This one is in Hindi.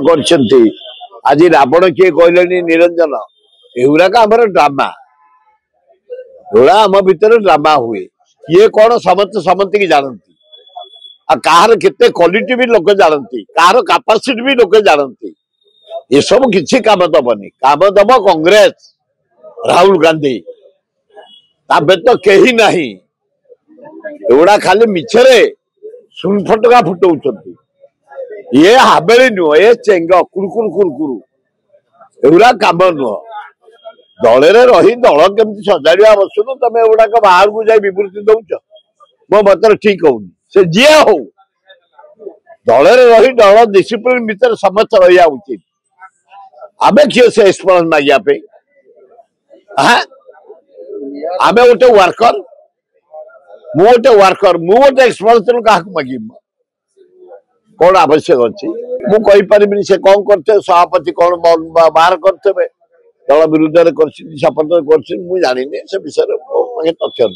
କରିଛନ୍ତି ଆଜି ରାବଣ କିଏ କହିଲେନି ନିରଞ୍ଜନ ଏଗୁଡାକ ଆମର ଡ୍ରାମା ଏଗୁଡା ଆମ ଭିତରେ ଡ୍ରାମା ହୁଏ କିଏ କଣ ସମସ୍ତେ ସମସ୍ତଙ୍କୁ ଜାଣନ୍ତି ଆଉ କାହାର କେତେ କ୍ୱାଲିଟି ବି ଲୋକ ଜାଣନ୍ତି କାହାର କାପାସିଟି ବି ଲୋକ ଜାଣନ୍ତି ଏସବୁ କିଛି କାମ ଦବନି କାମ ଦବ କଂଗ୍ରେସ ରାହୁଲ ଗାନ୍ଧୀ ତା ବ୍ୟତୀତ କେହି ନାହିଁ ଏଗୁଡା ଖାଲି ମିଛରେ ଶୁନ ଫଟକା ଫୁଟଉଛନ୍ତି ये हाबेली नुह ये चेंग कुरकुर कुरकुर एगुड़ा कम नुह दल रही दल केमती सजाड़ा बसुन तुम एगुड़ाक बाहर को जाए विवृत्ति दौच मो मत ठीक हो जी हो दल रही दल डिसिप्लिन भितर समस्त रहा उचित आम किए से एक्सप्लेन मागे आम गोटे वर्कर मुझे वर्कर मुझे एक्सप्लेनेशन क्या मागे कौन आवश्यक अच्छी मुझे से कौन करते सभापति कौन बाहर करते दल विरुद्ध शपथ कर जानी से विषय तथ्य